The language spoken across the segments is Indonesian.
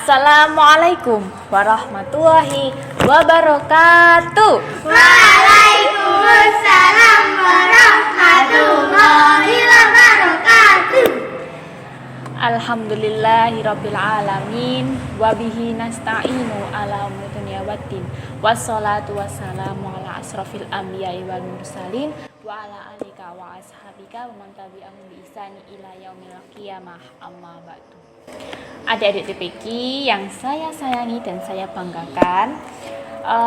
Assalamualaikum warahmatullahi wabarakatuh. Waalaikumsalam warahmatullahi wabarakatuh. Alhamdulillahirabbil alamin wa bihi nasta'inu ala umuri dunya waddin. Wassalatu wassalamu ala asrofil anbiya'i wal mursalin wa ala alika wa ashabika wa man tabi'ahum bi ihsani ila yaumil qiyamah. Amma ba'du. Adik-adik TPQ yang saya sayangi dan saya banggakan,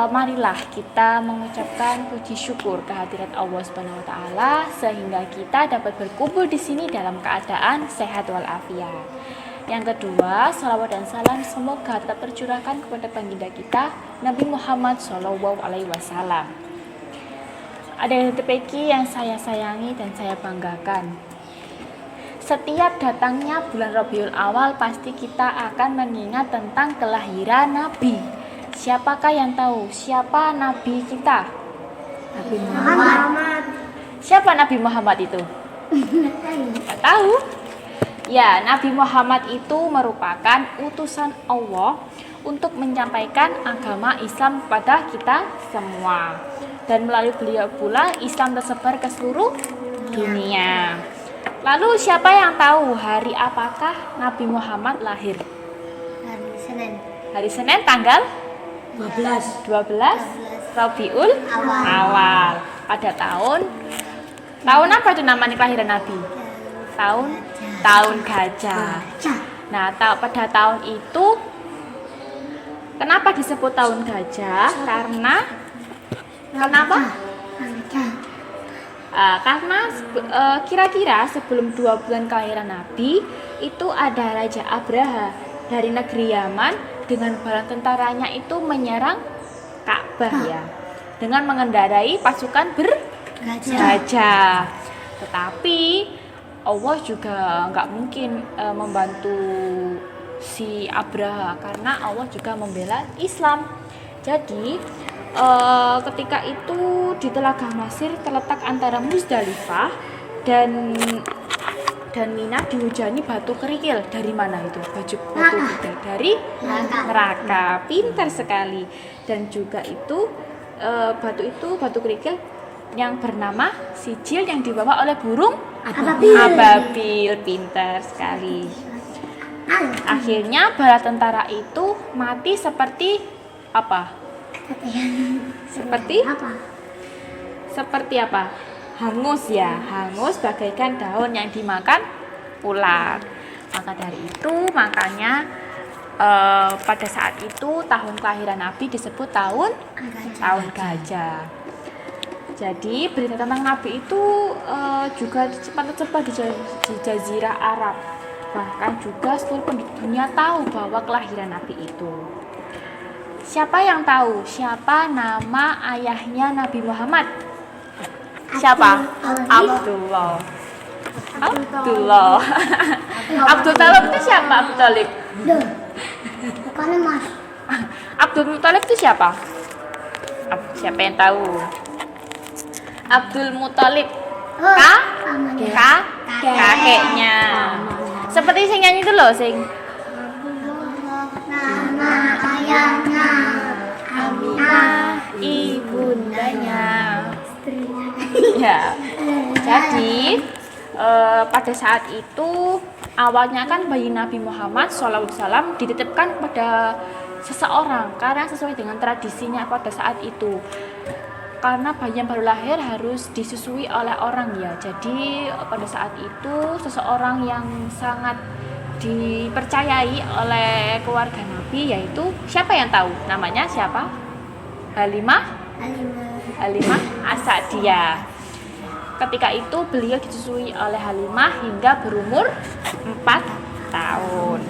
marilah kita mengucapkan puji syukur kehadirat Allah Subhanahu wa taala sehingga kita dapat berkumpul di sini dalam keadaan sehat walafiat. Yang kedua, salawat dan salam semoga tetap tercurahkan kepada baginda kita Nabi Muhammad SAW. Adik-adik TPQ yang saya sayangi dan saya banggakan, setiap datangnya bulan Rabiul Awal pasti kita akan mengingat tentang kelahiran Nabi. Siapakah yang tahu siapa Nabi kita? Nabi Muhammad. Siapa Nabi Muhammad itu? Nggak tahu. Ya, Nabi Muhammad itu merupakan utusan Allah untuk menyampaikan agama Islam kepada kita semua. Dan melalui beliau pula Islam tersebar ke seluruh dunia. Lalu siapa yang tahu hari apakah Nabi Muhammad lahir? Hari Senin. Hari Senin tanggal 12 Rabiul Awal. Pada tahun apa itu namanya kelahiran Nabi? Tahun gajah. Nah, pada tahun itu kenapa disebut tahun gajah? Karena kenapa? Karena kira-kira sebelum 2 bulan kelahiran Nabi itu ada Raja Abraha dari negeri Yaman dengan bala tentaranya itu menyerang Ka'bah ya, dengan mengendarai pasukan bergajah. Tetapi Allah juga nggak mungkin membantu si Abraha karena Allah juga membela Islam. Jadi ketika itu di Telaga Masir terletak antara Muzdalifah dan Mina dihujani batu kerikil. Dari mana itu? Batu kerikil dari neraka. Pintar sekali. Dan juga itu batu kerikil yang bernama sijil yang dibawa oleh burung ababil. Pintar sekali. Akhirnya bala tentara itu mati seperti apa? Seperti apa? Hangus ya, hangus bagaikan daun yang dimakan ular. Maka dari itu, makanya pada saat itu tahun kelahiran Nabi disebut tahun gajah. Jadi berita tentang Nabi itu juga cepat tersebar di Jazirah Arab. Bahkan juga seluruh penduduk dunia tahu bahwa kelahiran Nabi itu. Siapa yang tahu siapa nama ayahnya Nabi Muhammad? Siapa? Abdullah. Abdul Talib itu siapa? Abdul Talib. Bukannya Mas. Abdul Talib itu siapa? Siapa yang tahu? Abdul Muthalib. Kakeknya. Seperti sing nyanyi itu loh, sing Nama ayahnya Aminah, ibundanya. Ya. Jadi pada saat itu awalnya kan bayi Nabi Muhammad SAW dititipkan pada seseorang karena sesuai dengan tradisinya pada saat itu. Karena bayi yang baru lahir harus disusui oleh orang ya. Jadi pada saat itu seseorang yang sangat dipercayai oleh keluarga Nabi, yaitu siapa yang tahu namanya siapa? Halimah As-Sa'diyah. Ketika itu beliau disusui oleh Halimah hingga berumur 4 tahun.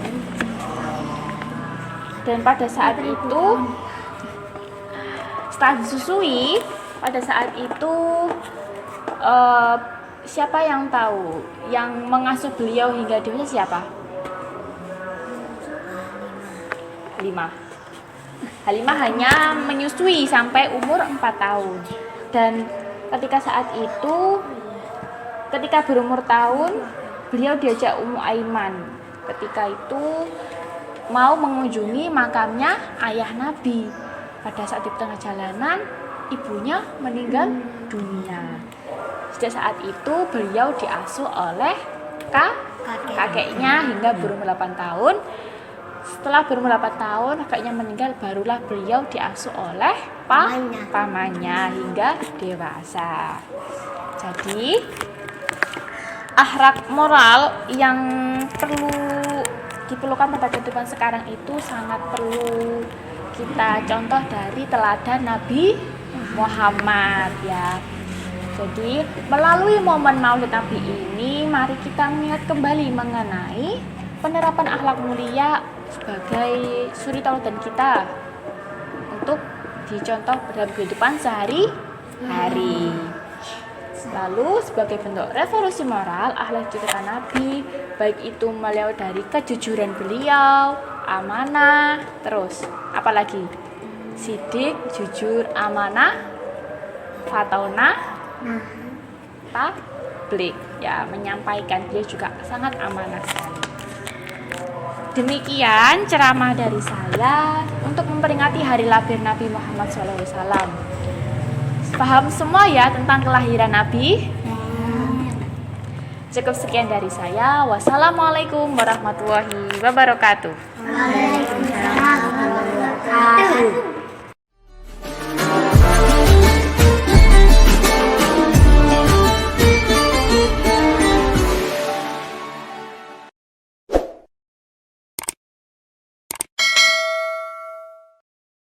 Dan pada saat itu setelah disusui, pada saat itu siapa yang tahu yang mengasuh beliau hingga dewasa siapa? Halimah hanya menyusui sampai umur 4 tahun. Dan ketika berumur tahun, beliau diajak Ummu Aiman. Ketika itu mau mengunjungi makamnya ayah Nabi. Pada saat di tengah jalanan, ibunya meninggal dunia. Sejak saat itu beliau diasuh oleh kakeknya hingga berumur 8 tahun. Setelah berumur 8 tahun, kakeknya meninggal, barulah beliau diasuh oleh pamannya hingga dewasa. Jadi, akhlak moral yang perlu diperlukan pada kehidupan sekarang itu sangat perlu kita contoh dari teladan Nabi Muhammad ya. Jadi, melalui momen Maulid Nabi ini, mari kita mengingat kembali mengenai penerapan akhlak mulia sebagai suri tauladan kita untuk dicontoh dalam kehidupan sehari-hari. Lalu sebagai bentuk revolusi moral, akhlak cerita Nabi, baik itu melihat dari kejujuran beliau, amanah, terus apalagi sidik, jujur, amanah, fatona, tablik, ya menyampaikan, dia juga sangat amanah sekali. Demikian ceramah dari saya untuk memperingati hari lahir Nabi Muhammad SAW. Paham semua ya tentang kelahiran Nabi? Cukup sekian dari saya. Wassalamualaikum warahmatullahi wabarakatuh. Waalaikumsalam.